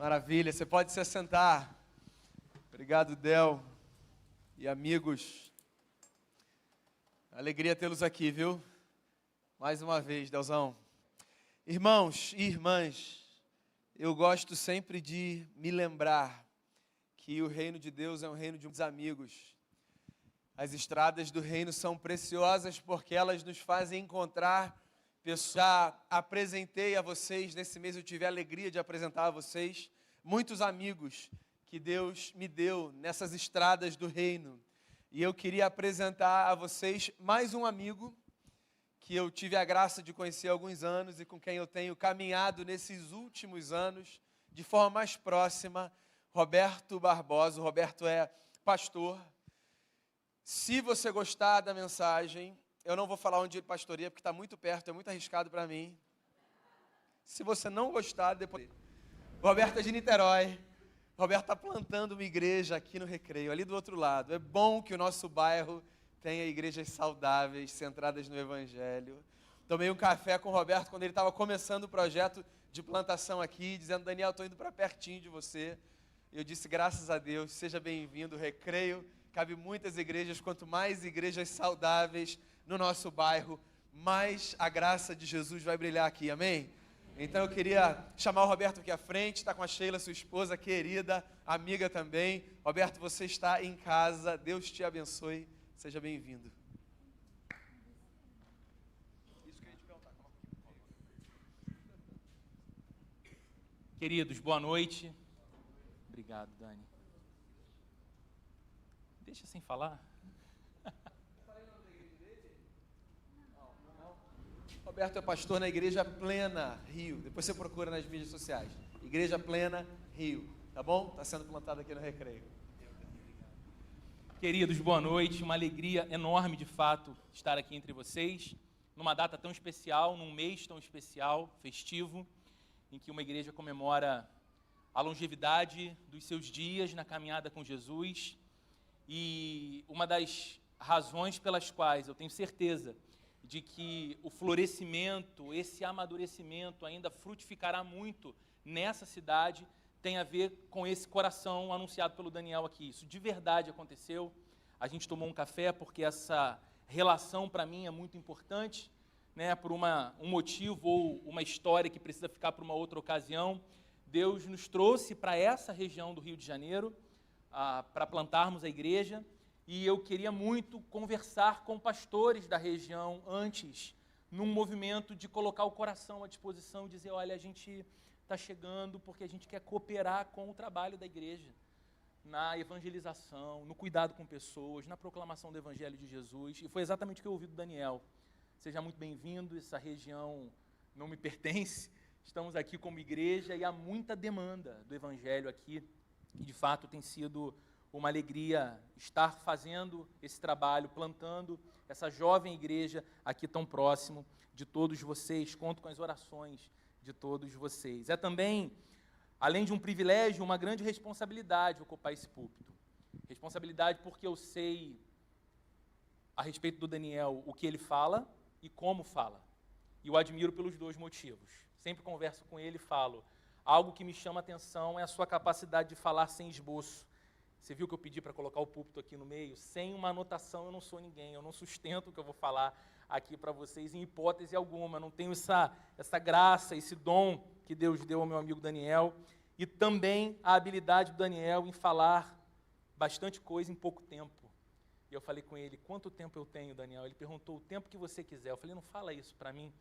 Maravilha, você pode se assentar. Obrigado, Del e amigos. Alegria tê-los aqui, viu? Mais uma vez, Delzão. Irmãos e irmãs, eu gosto sempre de me lembrar que o reino de Deus é um reino de muitos amigos. As estradas do reino são preciosas porque elas nos fazem encontrar pessoas. Já apresentei a vocês, nesse mês eu tive a alegria de apresentar a vocês muitos amigos que Deus me deu nessas estradas do reino. E eu queria apresentar a vocês mais um amigo que eu tive a graça de conhecer há alguns anos e com quem eu tenho caminhado nesses últimos anos de forma mais próxima, Roberto Barbosa. O Roberto é pastor. Se você gostar da mensagem, eu não vou falar onde ele pastoreia, porque está muito perto, é muito arriscado para mim. Se você não gostar, depois... O Roberto é de Niterói. O Roberto está plantando uma igreja aqui no Recreio, ali do outro lado. É bom que o nosso bairro tenha igrejas saudáveis, centradas no Evangelho. Tomei um café com o Roberto quando ele estava começando o projeto de plantação aqui, dizendo: Daniel, estou indo para pertinho de você. Eu disse: graças a Deus, seja bem-vindo. O Recreio cabe muitas igrejas. Quanto mais igrejas saudáveis no nosso bairro, mais a graça de Jesus vai brilhar aqui, amém? Então eu queria chamar o Roberto aqui à frente, está com a Sheila, sua esposa querida, amiga também. Roberto, você está em casa, Deus te abençoe, seja bem-vindo. Isso que eu ia te perguntar. Queridos, boa noite. Obrigado, Dani. Deixa sem falar. Roberto é pastor na Igreja Plena, Rio. Depois você procura nas mídias sociais. Igreja Plena, Rio. Tá bom? Está sendo plantado aqui no Recreio. Queridos, boa noite. Uma alegria enorme, de fato, estar aqui entre vocês, numa data tão especial, num mês tão especial, festivo, em que uma igreja comemora a longevidade dos seus dias na caminhada com Jesus. E uma das razões pelas quais eu tenho certeza de que o florescimento, esse amadurecimento ainda frutificará muito nessa cidade, tem a ver com esse coração anunciado pelo Daniel aqui. Isso de verdade aconteceu. A gente tomou um café porque essa relação para mim é muito importante, né, por um motivo ou uma história que precisa ficar para uma outra ocasião. Deus nos trouxe para essa região do Rio de Janeiro, para plantarmos a igreja. E eu queria muito conversar com pastores da região antes, num movimento de colocar o coração à disposição e dizer: olha, a gente está chegando porque a gente quer cooperar com o trabalho da igreja, na evangelização, no cuidado com pessoas, na proclamação do Evangelho de Jesus. E foi exatamente o que eu ouvi do Daniel. Seja muito bem-vindo, essa região não me pertence, estamos aqui como igreja e há muita demanda do Evangelho aqui, e de fato tem sido uma alegria estar fazendo esse trabalho, plantando essa jovem igreja aqui tão próximo de todos vocês. Conto com as orações de todos vocês. É também, além de um privilégio, uma grande responsabilidade ocupar esse púlpito. Responsabilidade porque eu sei, a respeito do Daniel, o que ele fala e como fala. E o admiro pelos dois motivos. Sempre converso com ele e falo: algo que me chama a atenção é a sua capacidade de falar sem esboço. Você viu que eu pedi para colocar o púlpito aqui no meio? Sem uma anotação eu não sou ninguém, eu não sustento o que eu vou falar aqui para vocês em hipótese alguma. Eu não tenho essa graça, esse dom que Deus deu ao meu amigo Daniel. E também a habilidade do Daniel em falar bastante coisa em pouco tempo. E eu falei com ele: quanto tempo eu tenho, Daniel? Ele perguntou: o tempo que você quiser. Eu falei: não fala isso para mim,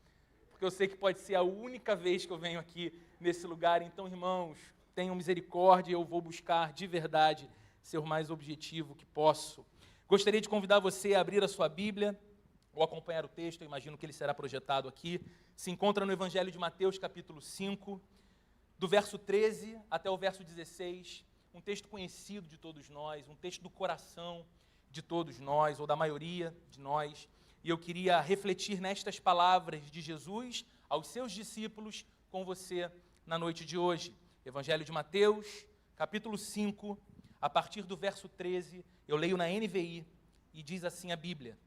porque eu sei que pode ser a única vez que eu venho aqui nesse lugar. Então, irmãos, tenham misericórdia, eu vou buscar de verdade ser o mais objetivo que posso. Gostaria de convidar você a abrir a sua Bíblia ou acompanhar o texto. Eu imagino que ele será projetado aqui. Se encontra no Evangelho de Mateus, capítulo 5, do verso 13 até o verso 16, um texto conhecido de todos nós, um texto do coração de todos nós, ou da maioria de nós. E eu queria refletir nestas palavras de Jesus aos seus discípulos com você na noite de hoje. Evangelho de Mateus, capítulo 5, a partir do verso 13, eu leio na NVI, e diz assim a Bíblia: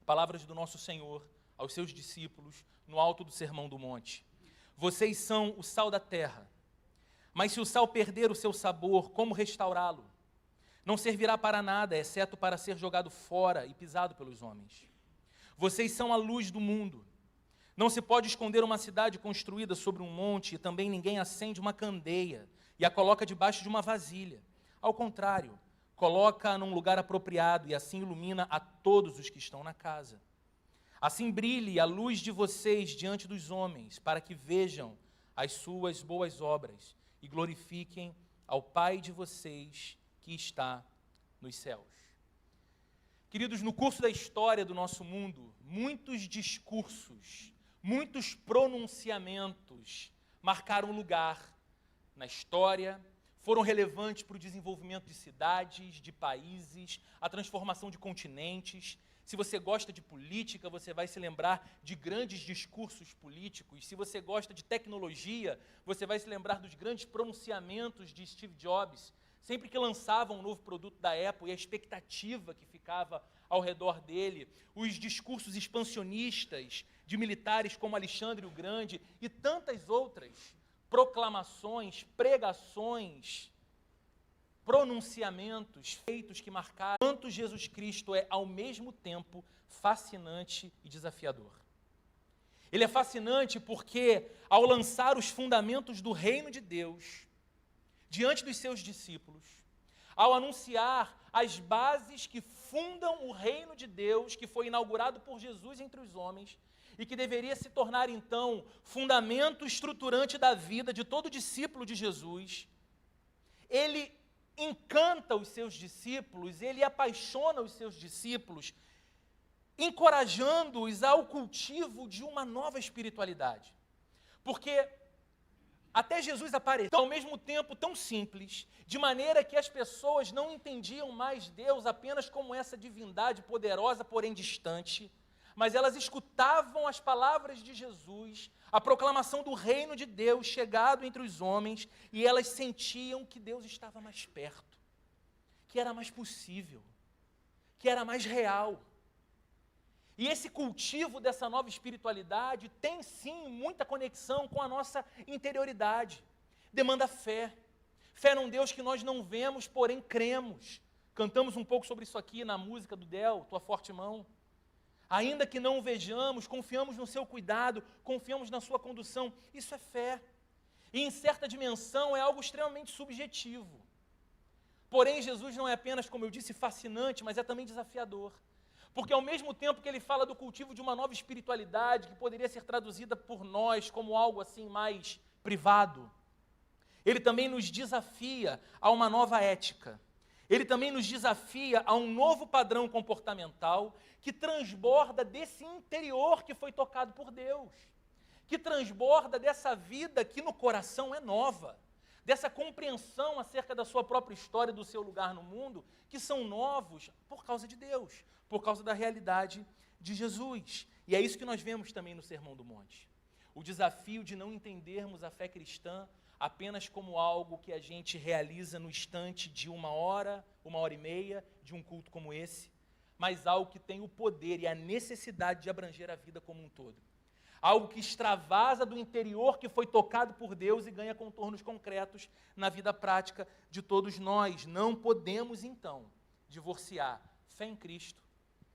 palavras do nosso Senhor aos seus discípulos no alto do Sermão do Monte. Vocês são o sal da terra. Mas se o sal perder o seu sabor, como restaurá-lo? Não servirá para nada, exceto para ser jogado fora e pisado pelos homens. Vocês são a luz do mundo. Não se pode esconder uma cidade construída sobre um monte, e também ninguém acende uma candeia e a coloca debaixo de uma vasilha. Ao contrário, coloca-a num lugar apropriado e assim ilumina a todos os que estão na casa. Assim brilhe a luz de vocês diante dos homens, para que vejam as suas boas obras e glorifiquem ao Pai de vocês que está nos céus. Queridos, no curso da história do nosso mundo, muitos discursos, muitos pronunciamentos marcaram lugar na história, foram relevantes para o desenvolvimento de cidades, de países, a transformação de continentes. Se você gosta de política, você vai se lembrar de grandes discursos políticos. Se você gosta de tecnologia, você vai se lembrar dos grandes pronunciamentos de Steve Jobs. Sempre que lançava um novo produto da Apple e a expectativa que ficava ao redor dele, os discursos expansionistas de militares como Alexandre o Grande e tantas outras proclamações, pregações, pronunciamentos feitos que marcaram quanto Jesus Cristo é, ao mesmo tempo, fascinante e desafiador. Ele é fascinante porque, ao lançar os fundamentos do reino de Deus diante dos seus discípulos, ao anunciar as bases que fundam o reino de Deus, que foi inaugurado por Jesus entre os homens, e que deveria se tornar, então, fundamento estruturante da vida de todo discípulo de Jesus, ele encanta os seus discípulos, ele apaixona os seus discípulos, encorajando-os ao cultivo de uma nova espiritualidade. Porque até Jesus apareceu ao mesmo tempo tão simples, de maneira que as pessoas não entendiam mais Deus apenas como essa divindade poderosa, porém distante, mas elas escutavam as palavras de Jesus, a proclamação do reino de Deus chegado entre os homens, e elas sentiam que Deus estava mais perto, que era mais possível, que era mais real. E esse cultivo dessa nova espiritualidade tem sim muita conexão com a nossa interioridade. Demanda fé. Fé num Deus que nós não vemos, porém cremos. Cantamos um pouco sobre isso aqui na música do Del, Tua Forte Mão. Ainda que não o vejamos, confiamos no seu cuidado, confiamos na sua condução. Isso é fé. E em certa dimensão é algo extremamente subjetivo. Porém, Jesus não é apenas, como eu disse, fascinante, mas é também desafiador. Porque ao mesmo tempo que ele fala do cultivo de uma nova espiritualidade, que poderia ser traduzida por nós como algo assim mais privado, ele também nos desafia a uma nova ética. Ele também nos desafia a um novo padrão comportamental que transborda desse interior que foi tocado por Deus, que transborda dessa vida que no coração é nova, dessa compreensão acerca da sua própria história, do seu lugar no mundo, que são novos por causa de Deus, por causa da realidade de Jesus. E é isso que nós vemos também no Sermão do Monte. O desafio de não entendermos a fé cristã apenas como algo que a gente realiza no instante de uma hora e meia de um culto como esse, mas algo que tem o poder e a necessidade de abranger a vida como um todo. Algo que extravasa do interior que foi tocado por Deus e ganha contornos concretos na vida prática de todos nós. Não podemos, então, divorciar fé em Cristo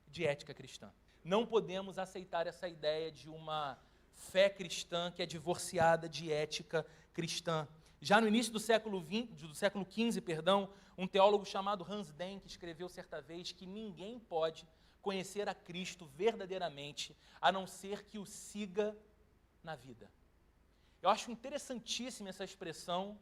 de ética cristã. Não podemos aceitar essa ideia de uma fé cristã que é divorciada de ética cristã. Já no início do século XV, um teólogo chamado Hans Denk escreveu certa vez que ninguém pode conhecer a Cristo verdadeiramente, a não ser que o siga na vida. Eu acho interessantíssima essa expressão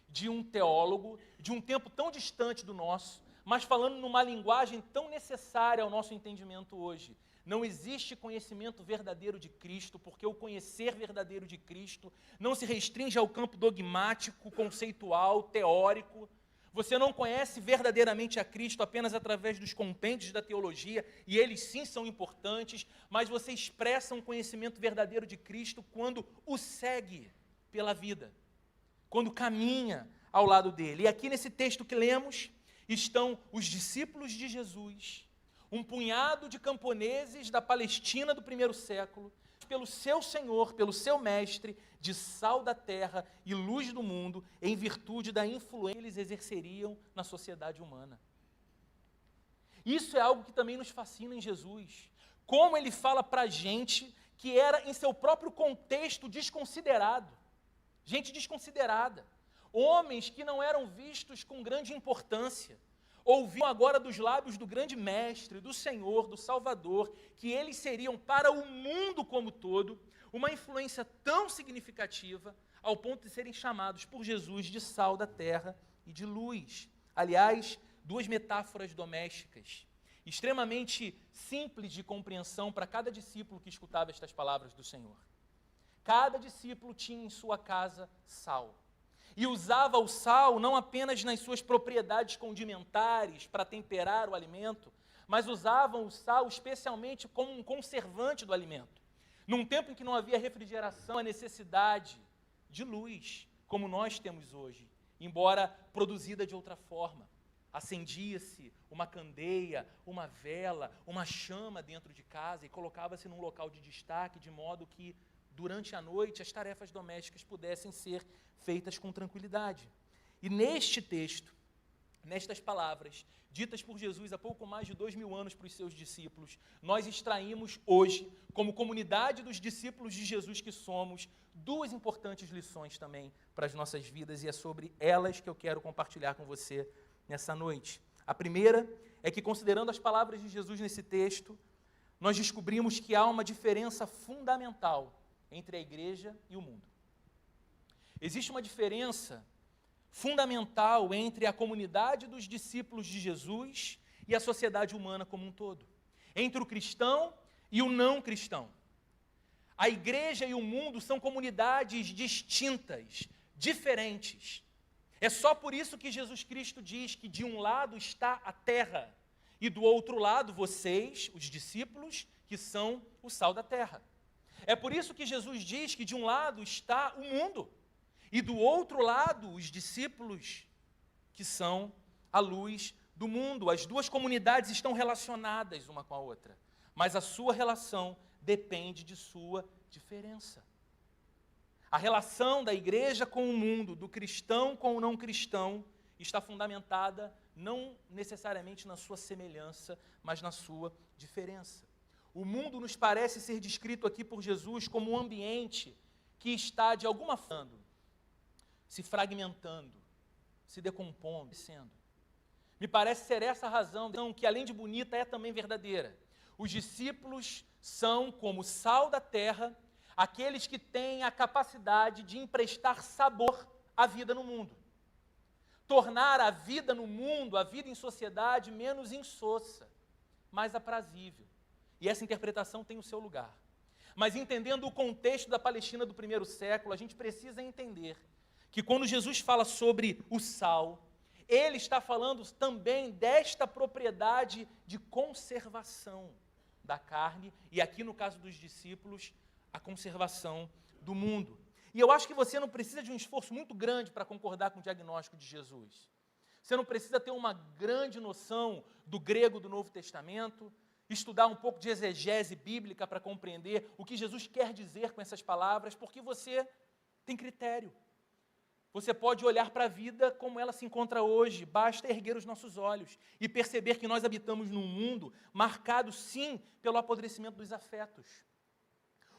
de um teólogo de um tempo tão distante do nosso, mas falando numa linguagem tão necessária ao nosso entendimento hoje. Não existe conhecimento verdadeiro de Cristo, porque o conhecer verdadeiro de Cristo não se restringe ao campo dogmático, conceitual, teórico. Você não conhece verdadeiramente a Cristo apenas através dos compêndios da teologia, e eles sim são importantes, mas você expressa um conhecimento verdadeiro de Cristo quando o segue pela vida, quando caminha ao lado dele. E aqui nesse texto que lemos, estão os discípulos de Jesus, um punhado de camponeses da Palestina do primeiro século, pelo seu Senhor, pelo seu Mestre, de sal da terra e luz do mundo, em virtude da influência que eles exerceriam na sociedade humana. Isso é algo que também nos fascina em Jesus. Como ele fala para a gente que era, em seu próprio contexto, desconsiderado. Gente desconsiderada. Homens que não eram vistos com grande importância. Ouviam agora dos lábios do grande Mestre, do Senhor, do Salvador, que eles seriam para o mundo como todo uma influência tão significativa ao ponto de serem chamados por Jesus de sal da terra e de luz. Aliás, duas metáforas domésticas, extremamente simples de compreensão para cada discípulo que escutava estas palavras do Senhor. Cada discípulo tinha em sua casa sal. E usava o sal não apenas nas suas propriedades condimentares para temperar o alimento, mas usavam o sal especialmente como um conservante do alimento. Num tempo em que não havia refrigeração, a necessidade de luz, como nós temos hoje, embora produzida de outra forma. Acendia-se uma candeia, uma vela, uma chama dentro de casa e colocava-se num local de destaque, de modo que, durante a noite, as tarefas domésticas pudessem ser feitas com tranquilidade. E neste texto, nestas palavras, ditas por Jesus há pouco mais de 2000 anos para os seus discípulos, nós extraímos hoje, como comunidade dos discípulos de Jesus que somos, duas importantes lições também para as nossas vidas, e é sobre elas que eu quero compartilhar com você nessa noite. A primeira é que, considerando as palavras de Jesus nesse texto, nós descobrimos que há uma diferença fundamental entre a igreja e o mundo. Existe uma diferença fundamental entre a comunidade dos discípulos de Jesus e a sociedade humana como um todo, entre o cristão e o não cristão. A igreja e o mundo são comunidades distintas, diferentes. É só por isso que Jesus Cristo diz que de um lado está a terra e do outro lado vocês, os discípulos, que são o sal da terra. É por isso que Jesus diz que de um lado está o mundo e do outro lado os discípulos, que são a luz do mundo. As duas comunidades estão relacionadas uma com a outra, mas a sua relação depende de sua diferença. A relação da igreja com o mundo, do cristão com o não cristão, está fundamentada não necessariamente na sua semelhança, mas na sua diferença. O mundo nos parece ser descrito aqui por Jesus como um ambiente que está, de alguma forma, se fragmentando, se decompondo, sendo. Me parece ser essa a razão que, além de bonita, é também verdadeira. Os discípulos são como sal da terra, aqueles que têm a capacidade de emprestar sabor à vida no mundo. Tornar a vida no mundo, a vida em sociedade, menos insossa, mais aprazível. E essa interpretação tem o seu lugar. Mas entendendo o contexto da Palestina do primeiro século, a gente precisa entender que quando Jesus fala sobre o sal, ele está falando também desta propriedade de conservação da carne, e aqui no caso dos discípulos, a conservação do mundo. E eu acho que você não precisa de um esforço muito grande para concordar com o diagnóstico de Jesus. Você não precisa ter uma grande noção do grego do Novo Testamento, estudar um pouco de exegese bíblica para compreender o que Jesus quer dizer com essas palavras, porque você tem critério. Você pode olhar para a vida como ela se encontra hoje, basta erguer os nossos olhos e perceber que nós habitamos num mundo marcado, sim, pelo apodrecimento dos afetos.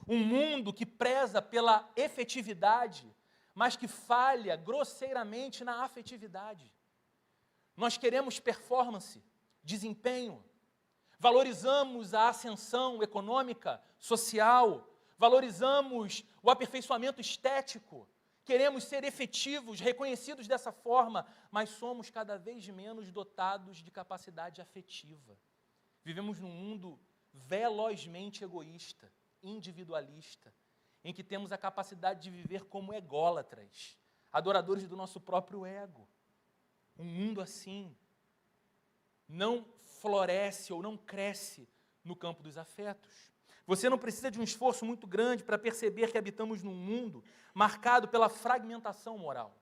Um mundo que preza pela efetividade, mas que falha grosseiramente na afetividade. Nós queremos performance, desempenho, valorizamos a ascensão econômica, social, valorizamos o aperfeiçoamento estético, queremos ser efetivos, reconhecidos dessa forma, mas somos cada vez menos dotados de capacidade afetiva. Vivemos num mundo velozmente egoísta, individualista, em que temos a capacidade de viver como ególatras, adoradores do nosso próprio ego. Um mundo assim não floresce ou não cresce no campo dos afetos. Você não precisa de um esforço muito grande para perceber que habitamos num mundo marcado pela fragmentação moral.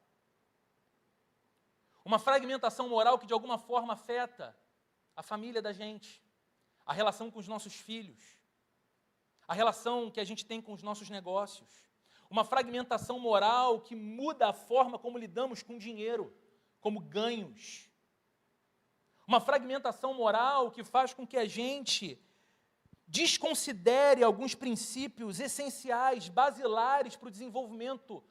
Uma fragmentação moral que de alguma forma afeta a família da gente, a relação com os nossos filhos, a relação que a gente tem com os nossos negócios, uma fragmentação moral que muda a forma como lidamos com dinheiro, como ganhos. Uma fragmentação moral que faz com que a gente desconsidere alguns princípios essenciais, basilares para o desenvolvimento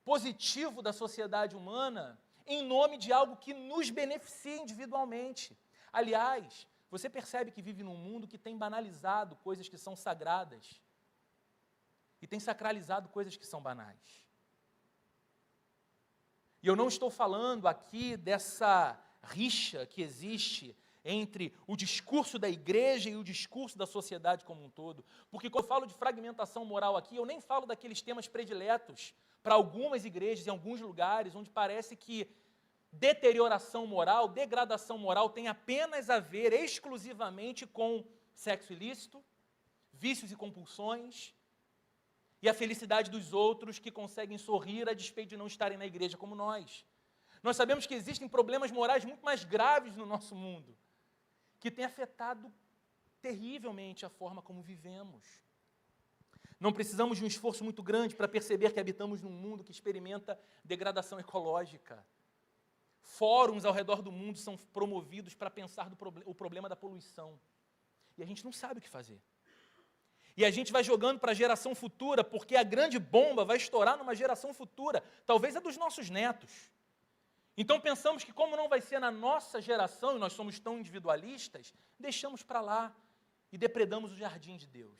positivo da sociedade humana, em nome de algo que nos beneficia individualmente. Aliás, você percebe que vive num mundo que tem banalizado coisas que são sagradas e tem sacralizado coisas que são banais. E eu não estou falando aqui dessa rixa que existe entre o discurso da igreja e o discurso da sociedade como um todo. Porque quando eu falo de fragmentação moral aqui, eu nem falo daqueles temas prediletos para algumas igrejas, em alguns lugares, onde parece que deterioração moral, degradação moral tem apenas a ver exclusivamente com sexo ilícito, vícios e compulsões, e a felicidade dos outros que conseguem sorrir a despeito de não estarem na igreja como nós. Nós sabemos que existem problemas morais muito mais graves no nosso mundo, que têm afetado terrivelmente a forma como vivemos. Não precisamos de um esforço muito grande para perceber que habitamos num mundo que experimenta degradação ecológica. Fóruns ao redor do mundo são promovidos para pensar o problema da poluição. E a gente não sabe o que fazer. E a gente vai jogando para a geração futura, porque a grande bomba vai estourar numa geração futura, talvez a dos nossos netos. Então pensamos que como não vai ser na nossa geração, e nós somos tão individualistas, deixamos para lá e depredamos o jardim de Deus.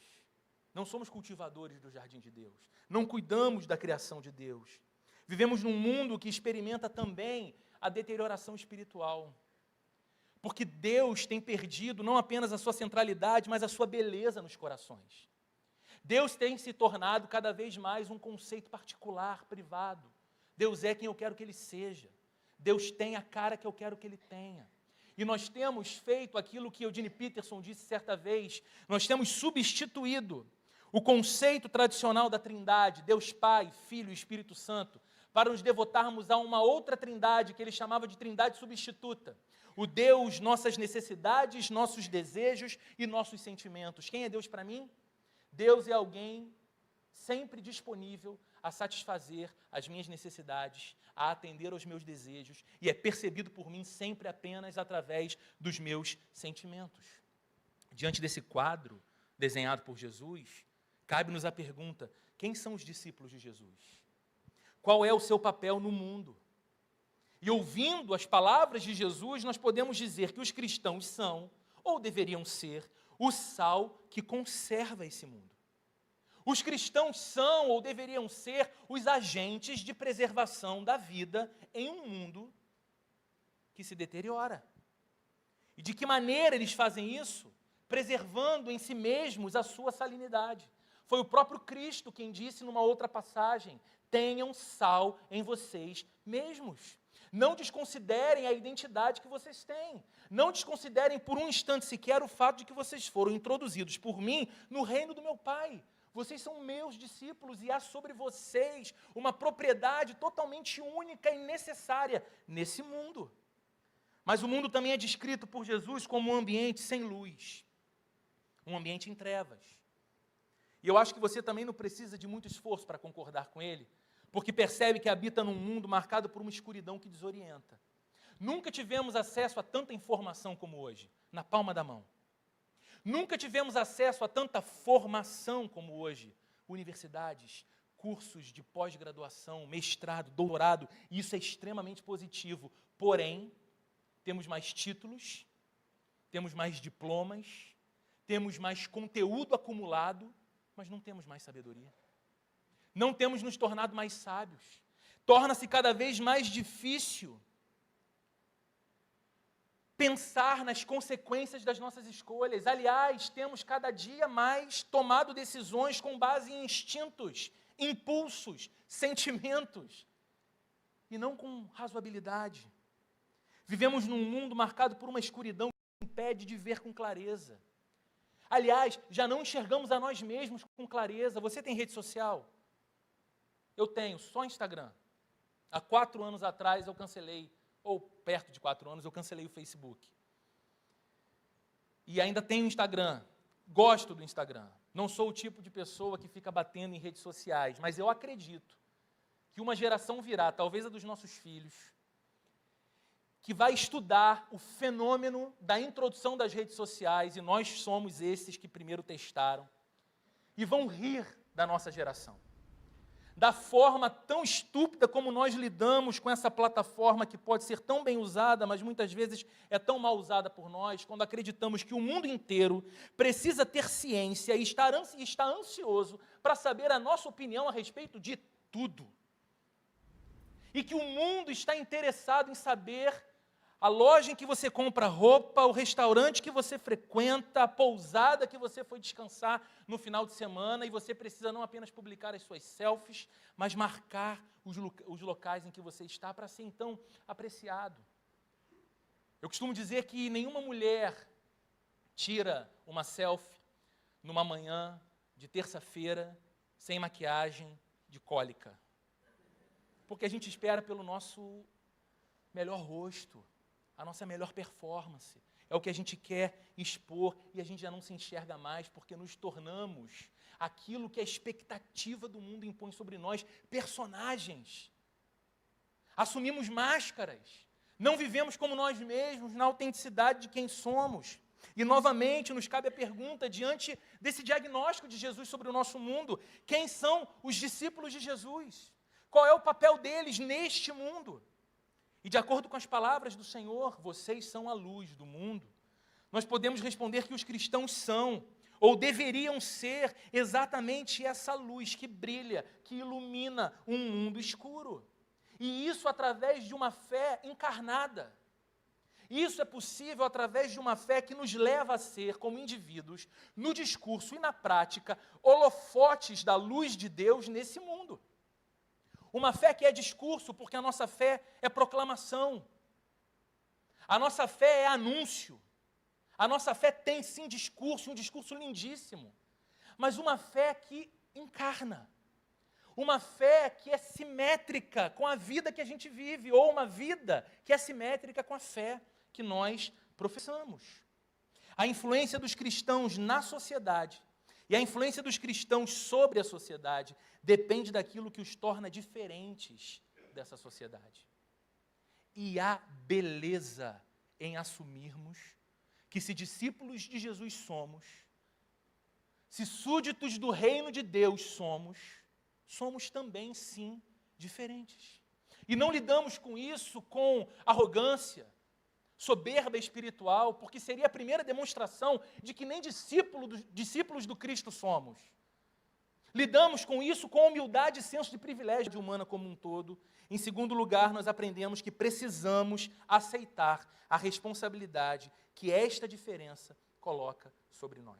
Não somos cultivadores do jardim de Deus. Não cuidamos da criação de Deus. Vivemos num mundo que experimenta também a deterioração espiritual. Porque Deus tem perdido não apenas a sua centralidade, mas a sua beleza nos corações. Deus tem se tornado cada vez mais um conceito particular, privado. Deus é quem eu quero que Ele seja. Deus tem a cara que eu quero que Ele tenha. E nós temos feito aquilo que Eugene Peterson disse certa vez, nós temos substituído o conceito tradicional da Trindade, Deus Pai, Filho e Espírito Santo, para nos devotarmos a uma outra trindade, que ele chamava de trindade substituta. O Deus, nossas necessidades, nossos desejos e nossos sentimentos. Quem é Deus para mim? Deus é alguém sempre disponível a satisfazer as minhas necessidades, a atender aos meus desejos, e é percebido por mim sempre apenas através dos meus sentimentos. Diante desse quadro desenhado por Jesus, cabe-nos a pergunta: quem são os discípulos de Jesus? Qual é o seu papel no mundo? E ouvindo as palavras de Jesus, nós podemos dizer que os cristãos são, ou deveriam ser, o sal que conserva esse mundo. Os cristãos são, ou deveriam ser, os agentes de preservação da vida em um mundo que se deteriora. E de que maneira eles fazem isso? Preservando em si mesmos a sua salinidade. Foi o próprio Cristo quem disse numa outra passagem: tenham sal em vocês mesmos. Não desconsiderem a identidade que vocês têm. Não desconsiderem por um instante sequer o fato de que vocês foram introduzidos por mim no reino do meu Pai. Vocês são meus discípulos e há sobre vocês uma propriedade totalmente única e necessária nesse mundo. Mas o mundo também é descrito por Jesus como um ambiente sem luz, um ambiente em trevas. E eu acho que você também não precisa de muito esforço para concordar com ele, porque percebe que habita num mundo marcado por uma escuridão que desorienta. Nunca tivemos acesso a tanta informação como hoje, na palma da mão. Nunca tivemos acesso a tanta formação como hoje. Universidades, cursos de pós-graduação, mestrado, doutorado, e isso é extremamente positivo. Porém, temos mais títulos, temos mais diplomas, temos mais conteúdo acumulado, mas não temos mais sabedoria. Não temos nos tornado mais sábios. Torna-se cada vez mais difícil pensar nas consequências das nossas escolhas. Aliás, temos cada dia mais tomado decisões com base em instintos, impulsos, sentimentos, e não com razoabilidade. Vivemos num mundo marcado por uma escuridão que impede de ver com clareza. Aliás, já não enxergamos a nós mesmos com clareza. Você tem rede social? Eu tenho, só Instagram. Há 4 anos atrás eu cancelei, ou perto de 4 anos, eu cancelei o Facebook. E ainda tenho Instagram. Gosto do Instagram. Não sou o tipo de pessoa que fica batendo em redes sociais, mas eu acredito que uma geração virá, talvez a dos nossos filhos, que vai estudar o fenômeno da introdução das redes sociais, e nós somos esses que primeiro testaram, e vão rir da nossa geração. Da forma tão estúpida como nós lidamos com essa plataforma que pode ser tão bem usada, mas muitas vezes é tão mal usada por nós, quando acreditamos que o mundo inteiro precisa ter ciência e está ansioso para saber a nossa opinião a respeito de tudo. E que o mundo está interessado em saber a loja em que você compra roupa, o restaurante que você frequenta, a pousada que você foi descansar no final de semana, e você precisa não apenas publicar as suas selfies, mas marcar os locais em que você está para ser então apreciado. Eu costumo dizer que nenhuma mulher tira uma selfie numa manhã de terça-feira sem maquiagem, de cólica. Porque a gente espera pelo nosso melhor rosto, a nossa melhor performance. É o que a gente quer expor e a gente já não se enxerga mais porque nos tornamos aquilo que a expectativa do mundo impõe sobre nós, personagens. Assumimos máscaras, não vivemos como nós mesmos, na autenticidade de quem somos. E novamente nos cabe a pergunta, diante desse diagnóstico de Jesus sobre o nosso mundo: quem são os discípulos de Jesus? Qual é o papel deles neste mundo? E de acordo com as palavras do Senhor, vocês são a luz do mundo. Nós podemos responder que os cristãos são, ou deveriam ser, exatamente essa luz que brilha, que ilumina um mundo escuro. E isso através de uma fé encarnada. Isso é possível através de uma fé que nos leva a ser, como indivíduos, no discurso e na prática, holofotes da luz de Deus nesse mundo. Uma fé que é discurso, porque a nossa fé é proclamação. A nossa fé é anúncio. A nossa fé tem sim discurso, um discurso lindíssimo. Mas uma fé que encarna. Uma fé que é simétrica com a vida que a gente vive, ou uma vida que é simétrica com a fé que nós professamos. A influência dos cristãos na sociedade e a influência dos cristãos sobre a sociedade depende daquilo que os torna diferentes dessa sociedade. E há beleza em assumirmos que, se discípulos de Jesus somos, se súditos do reino de Deus somos também, sim, diferentes. E não lidamos com isso com arrogância, soberba espiritual, porque seria a primeira demonstração de que nem discípulos do Cristo somos. Lidamos com isso com humildade e senso de privilégio humana como um todo. Em segundo lugar, nós aprendemos que precisamos aceitar a responsabilidade que esta diferença coloca sobre nós.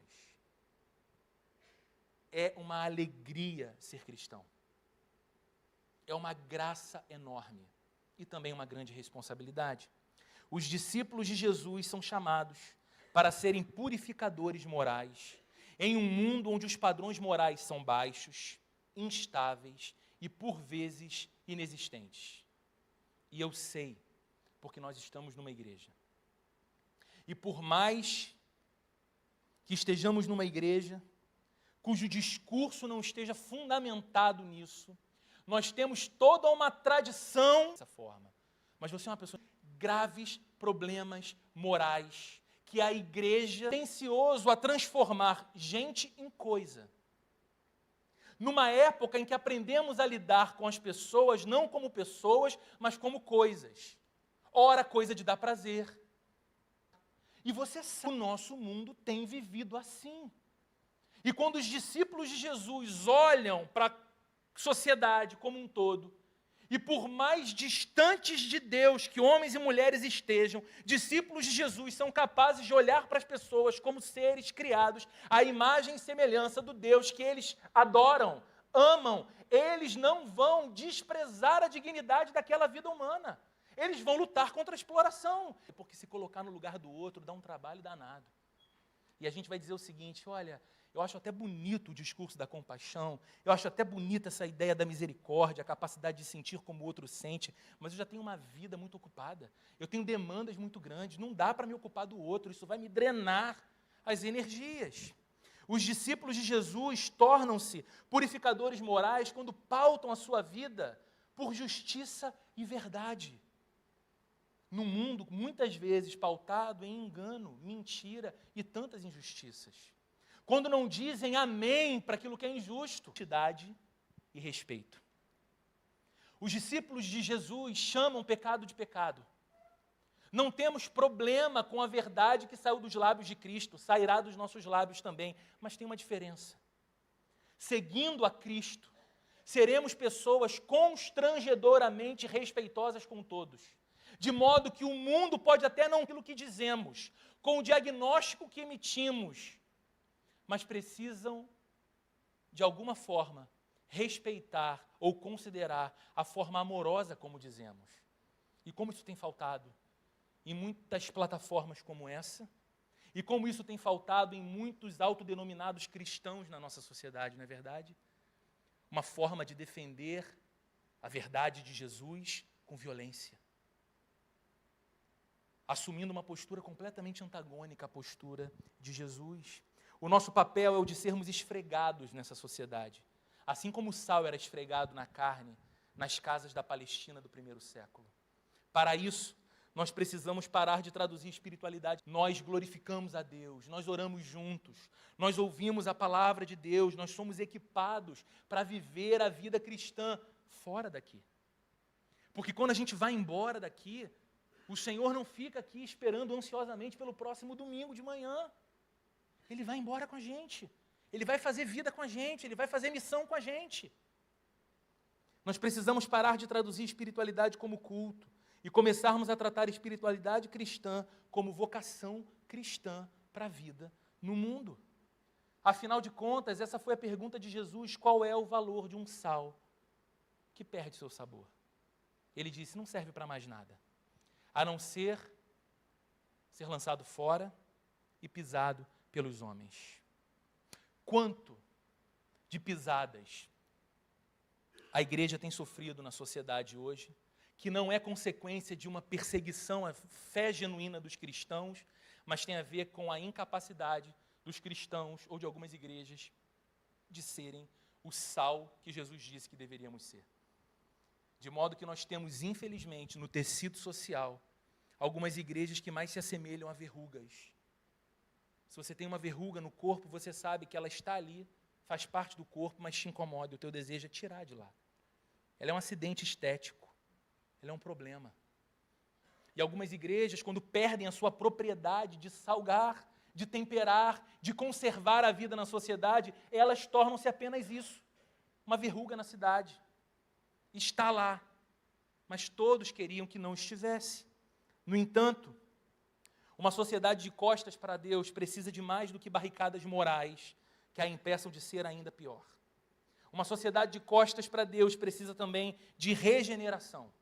É uma alegria ser cristão. É uma graça enorme e também uma grande responsabilidade. Os discípulos de Jesus são chamados para serem purificadores morais em um mundo onde os padrões morais são baixos, instáveis e, por vezes, inexistentes. E eu sei, porque nós estamos numa igreja. E por mais que estejamos numa igreja cujo discurso não esteja fundamentado nisso, nós temos toda uma tradição dessa forma. Mas você é uma pessoa com graves problemas morais, que a igreja é tendencioso a transformar gente em coisa. Numa época em que aprendemos a lidar com as pessoas não como pessoas, mas como coisas. Ora, coisa de dar prazer. E você sabe, o nosso mundo tem vivido assim. E quando os discípulos de Jesus olham para a sociedade como um todo, e por mais distantes de Deus que homens e mulheres estejam, discípulos de Jesus são capazes de olhar para as pessoas como seres criados à imagem e semelhança do Deus que eles adoram, amam. Eles não vão desprezar a dignidade daquela vida humana. Eles vão lutar contra a exploração, porque se colocar no lugar do outro dá um trabalho danado. E a gente vai dizer o seguinte: olha, eu acho até bonito o discurso da compaixão, eu acho até bonita essa ideia da misericórdia, a capacidade de sentir como o outro sente, mas eu já tenho uma vida muito ocupada, eu tenho demandas muito grandes, não dá para me ocupar do outro, isso vai me drenar as energias. Os discípulos de Jesus tornam-se purificadores morais quando pautam a sua vida por justiça e verdade. Num mundo, muitas vezes, pautado em engano, mentira e tantas injustiças. Quando não dizem amém para aquilo que é injusto. Honestidade e respeito. Os discípulos de Jesus chamam pecado de pecado. Não temos problema com a verdade que saiu dos lábios de Cristo, sairá dos nossos lábios também, mas tem uma diferença. Seguindo a Cristo, seremos pessoas constrangedoramente respeitosas com todos, de modo que o mundo pode até não aquilo que dizemos, com o diagnóstico que emitimos, mas precisam, de alguma forma, respeitar ou considerar a forma amorosa como dizemos. E como isso tem faltado em muitas plataformas como essa, e como isso tem faltado em muitos autodenominados cristãos na nossa sociedade, não é verdade? Uma forma de defender a verdade de Jesus com violência, assumindo uma postura completamente antagônica à postura de Jesus. O nosso papel é o de sermos esfregados nessa sociedade, assim como o sal era esfregado na carne, nas casas da Palestina do primeiro século. Para isso, nós precisamos parar de traduzir espiritualidade. Nós glorificamos a Deus, nós oramos juntos, nós ouvimos a palavra de Deus, nós somos equipados para viver a vida cristã fora daqui. Porque quando a gente vai embora daqui, o Senhor não fica aqui esperando ansiosamente pelo próximo domingo de manhã. Ele vai embora com a gente, Ele vai fazer vida com a gente, Ele vai fazer missão com a gente. Nós precisamos parar de traduzir espiritualidade como culto e começarmos a tratar a espiritualidade cristã como vocação cristã para a vida no mundo. Afinal de contas, essa foi a pergunta de Jesus: qual é o valor de um sal que perde seu sabor? Ele disse: não serve para mais nada, a não ser lançado fora e pisado pelos homens. Quanto de pisadas a igreja tem sofrido na sociedade hoje, que não é consequência de uma perseguição à fé genuína dos cristãos, mas tem a ver com a incapacidade dos cristãos ou de algumas igrejas de serem o sal que Jesus disse que deveríamos ser. De modo que nós temos, infelizmente, no tecido social, algumas igrejas que mais se assemelham a verrugas. Se você tem uma verruga no corpo, você sabe que ela está ali, faz parte do corpo, mas te incomoda, o teu desejo é tirar de lá. Ela é um acidente estético. Ela é um problema. E algumas igrejas, quando perdem a sua propriedade de salgar, de temperar, de conservar a vida na sociedade, elas tornam-se apenas isso, uma verruga na cidade. Está lá, mas todos queriam que não estivesse. No entanto, uma sociedade de costas para Deus precisa de mais do que barricadas morais que a impeçam de ser ainda pior. Uma sociedade de costas para Deus precisa também de regeneração,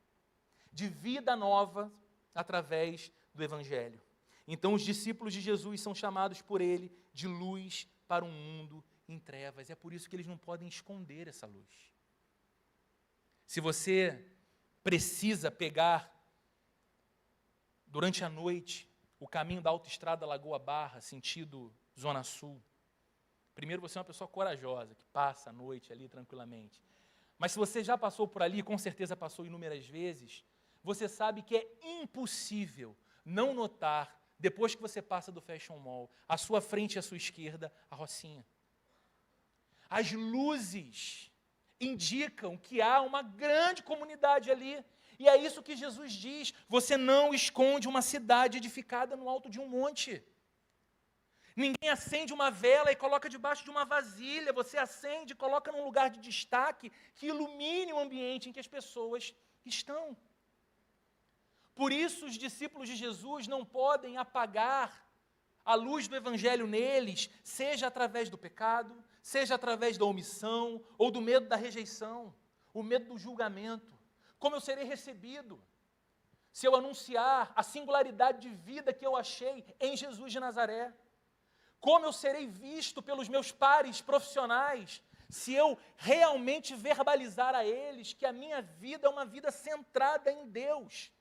de vida nova através do Evangelho. Então os discípulos de Jesus são chamados por Ele de luz para um mundo em trevas. É por isso que eles não podem esconder essa luz. Se você precisa pegar durante a noite o caminho da autoestrada Lagoa Barra, sentido Zona Sul, primeiro você é uma pessoa corajosa, que passa a noite ali tranquilamente. Mas se você já passou por ali, com certeza passou inúmeras vezes, você sabe que é impossível não notar, depois que você passa do Fashion Mall, à sua frente e à sua esquerda, a Rocinha. As luzes indicam que há uma grande comunidade ali. E é isso que Jesus diz: você não esconde uma cidade edificada no alto de um monte. Ninguém acende uma vela e coloca debaixo de uma vasilha. Você acende e coloca num lugar de destaque que ilumine o ambiente em que as pessoas estão. Por isso, os discípulos de Jesus não podem apagar a luz do Evangelho neles, seja através do pecado, seja através da omissão ou do medo da rejeição, o medo do julgamento. Como eu serei recebido se eu anunciar a singularidade de vida que eu achei em Jesus de Nazaré? Como eu serei visto pelos meus pares profissionais se eu realmente verbalizar a eles que a minha vida é uma vida centrada em Deus?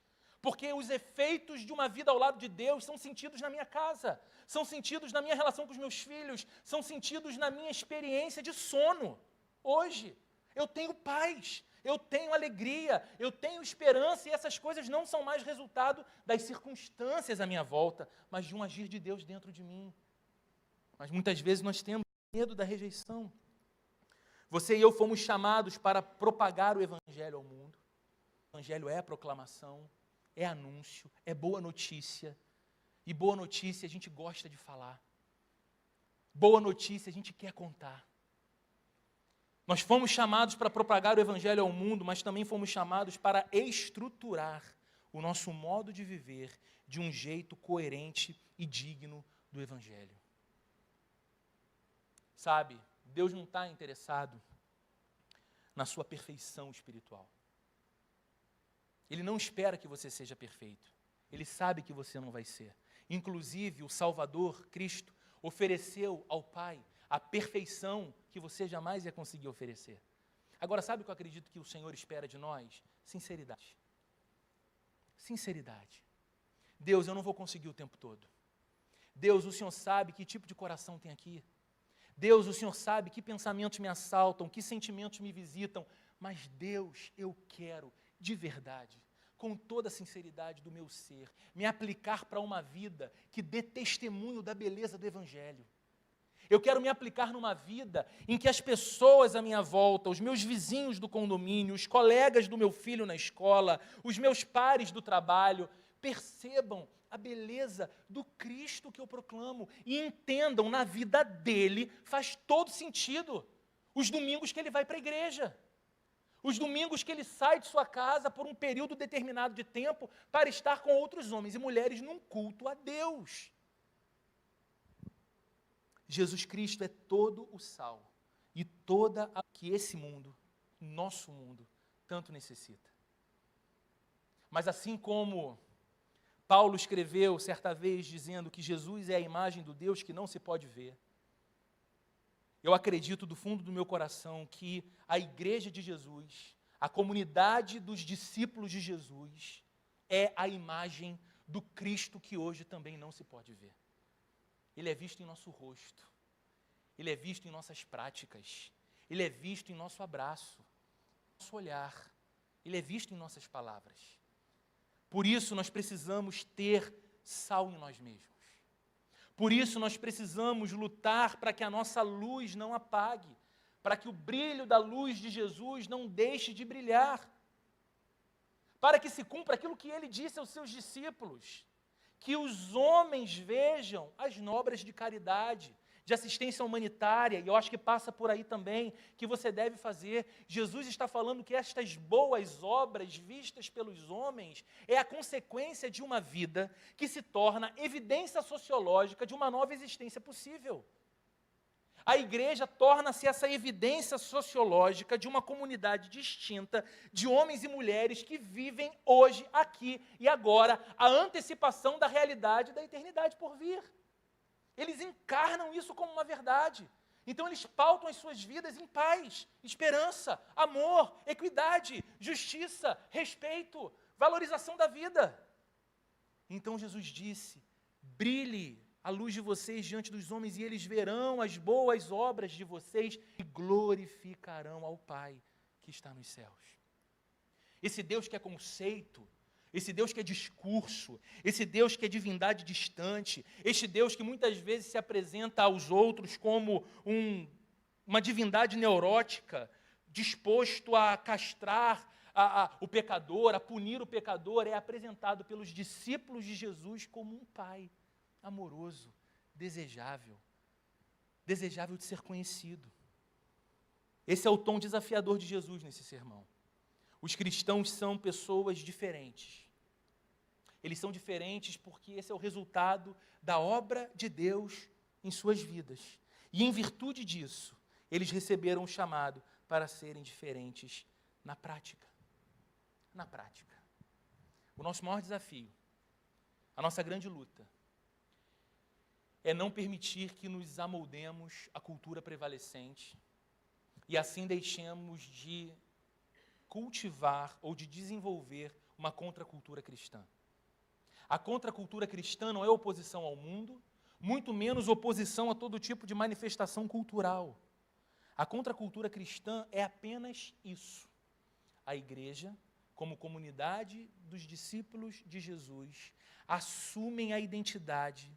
Porque os efeitos de uma vida ao lado de Deus são sentidos na minha casa, são sentidos na minha relação com os meus filhos, são sentidos na minha experiência de sono. Hoje, eu tenho paz, eu tenho alegria, eu tenho esperança, e essas coisas não são mais resultado das circunstâncias à minha volta, mas de um agir de Deus dentro de mim. Mas muitas vezes nós temos medo da rejeição. Você e eu fomos chamados para propagar o Evangelho ao mundo. O Evangelho é proclamação, é anúncio, é boa notícia. E boa notícia a gente gosta de falar. Boa notícia a gente quer contar. Nós fomos chamados para propagar o Evangelho ao mundo, mas também fomos chamados para estruturar o nosso modo de viver de um jeito coerente e digno do Evangelho. Sabe, Deus não está interessado na sua perfeição espiritual. Ele não espera que você seja perfeito. Ele sabe que você não vai ser. Inclusive, o Salvador, Cristo, ofereceu ao Pai a perfeição que você jamais ia conseguir oferecer. Agora, sabe o que eu acredito que o Senhor espera de nós? Sinceridade. Sinceridade. Deus, eu não vou conseguir o tempo todo. Deus, o Senhor sabe que tipo de coração tem aqui. Deus, o Senhor sabe que pensamentos me assaltam, que sentimentos me visitam. Mas, Deus, eu quero, de verdade, com toda a sinceridade do meu ser, me aplicar para uma vida que dê testemunho da beleza do Evangelho. Eu quero me aplicar numa vida em que as pessoas à minha volta, os meus vizinhos do condomínio, os colegas do meu filho na escola, os meus pares do trabalho, percebam a beleza do Cristo que eu proclamo e entendam, na vida dele faz todo sentido os domingos que ele vai para a igreja, os domingos que ele sai de sua casa por um período determinado de tempo para estar com outros homens e mulheres num culto a Deus. Jesus Cristo é todo o sal e toda a que esse mundo, nosso mundo, tanto necessita. Mas assim como Paulo escreveu certa vez dizendo que Jesus é a imagem do Deus que não se pode ver, eu acredito do fundo do meu coração que a igreja de Jesus, a comunidade dos discípulos de Jesus, é a imagem do Cristo que hoje também não se pode ver. Ele é visto em nosso rosto, ele é visto em nossas práticas, ele é visto em nosso abraço, nosso olhar, ele é visto em nossas palavras. Por isso nós precisamos ter sal em nós mesmos. Por isso nós precisamos lutar para que a nossa luz não apague, para que o brilho da luz de Jesus não deixe de brilhar, para que se cumpra aquilo que ele disse aos seus discípulos, que os homens vejam as obras de caridade, de assistência humanitária, e eu acho que passa por aí também, que você deve fazer. Jesus está falando que estas boas obras vistas pelos homens é a consequência de uma vida que se torna evidência sociológica de uma nova existência possível. A igreja torna-se essa evidência sociológica de uma comunidade distinta de homens e mulheres que vivem hoje, aqui e agora, a antecipação da realidade da eternidade por vir. Eles encarnam isso como uma verdade. Então eles pautam as suas vidas em paz, esperança, amor, equidade, justiça, respeito, valorização da vida. Então Jesus disse: brilhe a luz de vocês diante dos homens, e eles verão as boas obras de vocês e glorificarão ao Pai que está nos céus. Esse Deus que é conceito, esse Deus que é discurso, esse Deus que é divindade distante, este Deus que muitas vezes se apresenta aos outros como uma divindade neurótica, disposto a castrar o pecador, a punir o pecador, é apresentado pelos discípulos de Jesus como um Pai amoroso, desejável de ser conhecido. Esse é o tom desafiador de Jesus nesse sermão. Os cristãos são pessoas diferentes. Eles são diferentes porque esse é o resultado da obra de Deus em suas vidas. E em virtude disso, eles receberam o chamado para serem diferentes na prática. Na prática. O nosso maior desafio, a nossa grande luta, é não permitir que nos amoldemos à cultura prevalecente e assim deixemos de cultivar ou de desenvolver uma contracultura cristã. A contracultura cristã não é oposição ao mundo, muito menos oposição a todo tipo de manifestação cultural. A contracultura cristã é apenas isso. A igreja, como comunidade dos discípulos de Jesus, assumem a identidade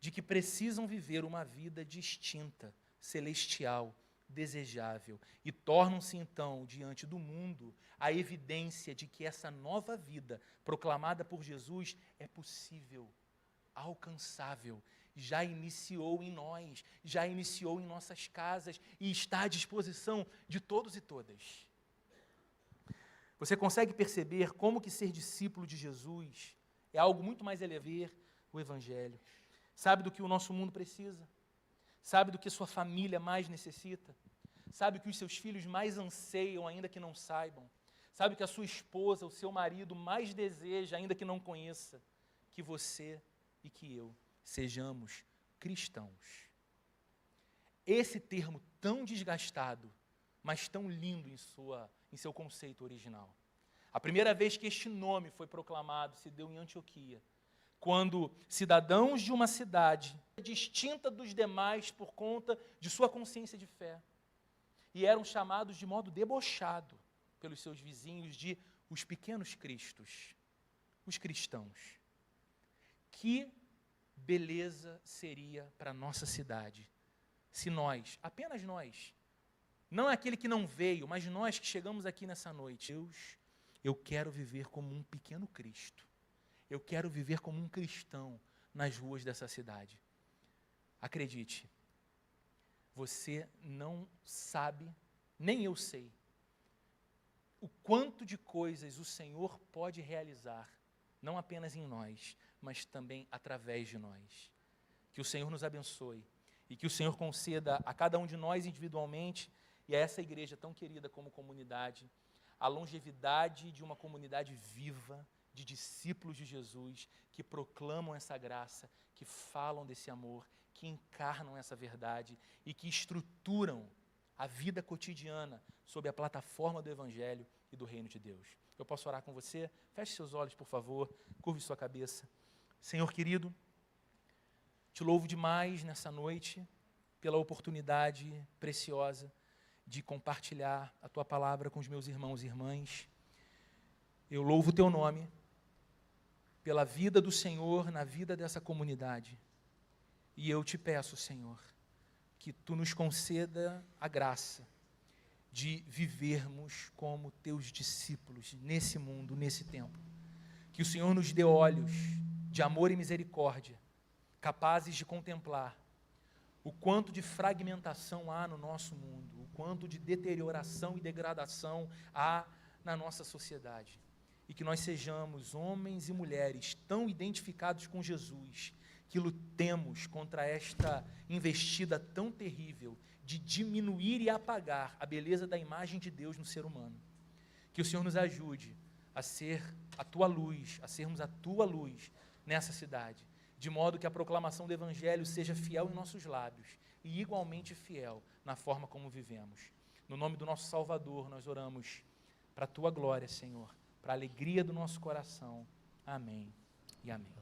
de que precisam viver uma vida distinta, celestial, desejável, e tornam-se então, diante do mundo, a evidência de que essa nova vida proclamada por Jesus é possível, alcançável, já iniciou em nós, já iniciou em nossas casas e está à disposição de todos e todas. Você consegue perceber como que ser discípulo de Jesus é algo muito mais elevado o Evangelho? Sabe do que o nosso mundo precisa? Sabe do que sua família mais necessita? Sabe o que os seus filhos mais anseiam, ainda que não saibam? Sabe o que a sua esposa, o seu marido mais deseja, ainda que não conheça? Que você e que eu sejamos cristãos. Esse termo tão desgastado, mas tão lindo em seu conceito original. A primeira vez que este nome foi proclamado se deu em Antioquia, quando cidadãos de uma cidade distinta dos demais por conta de sua consciência de fé, e eram chamados de modo debochado pelos seus vizinhos de os pequenos cristos, os cristãos. Que beleza seria para a nossa cidade se nós, apenas nós, não é aquele que não veio, mas nós que chegamos aqui nessa noite, Deus, eu quero viver como um pequeno Cristo. Eu quero viver como um cristão nas ruas dessa cidade. Acredite, você não sabe, nem eu sei, o quanto de coisas o Senhor pode realizar, não apenas em nós, mas também através de nós. Que o Senhor nos abençoe e que o Senhor conceda a cada um de nós individualmente e a essa igreja tão querida como comunidade, a longevidade de uma comunidade viva, de discípulos de Jesus, que proclamam essa graça, que falam desse amor, que encarnam essa verdade e que estruturam a vida cotidiana sob a plataforma do Evangelho e do Reino de Deus. Eu posso orar com você? Feche seus olhos, por favor, curve sua cabeça. Senhor querido, te louvo demais nessa noite pela oportunidade preciosa de compartilhar a Tua palavra com os meus irmãos e irmãs. Eu louvo o Teu nome pela vida do Senhor na vida dessa comunidade. E eu te peço, Senhor, que Tu nos conceda a graça de vivermos como Teus discípulos nesse mundo, nesse tempo. Que o Senhor nos dê olhos de amor e misericórdia, capazes de contemplar o quanto de fragmentação há no nosso mundo, o quanto de deterioração e degradação há na nossa sociedade. E que nós sejamos homens e mulheres tão identificados com Jesus, que lutemos contra esta investida tão terrível de diminuir e apagar a beleza da imagem de Deus no ser humano. Que o Senhor nos ajude a ser a Tua luz, a sermos a Tua luz nessa cidade, de modo que a proclamação do Evangelho seja fiel em nossos lábios e igualmente fiel na forma como vivemos. No nome do nosso Salvador, nós oramos para a Tua glória, Senhor, para a alegria do nosso coração. Amém e amém.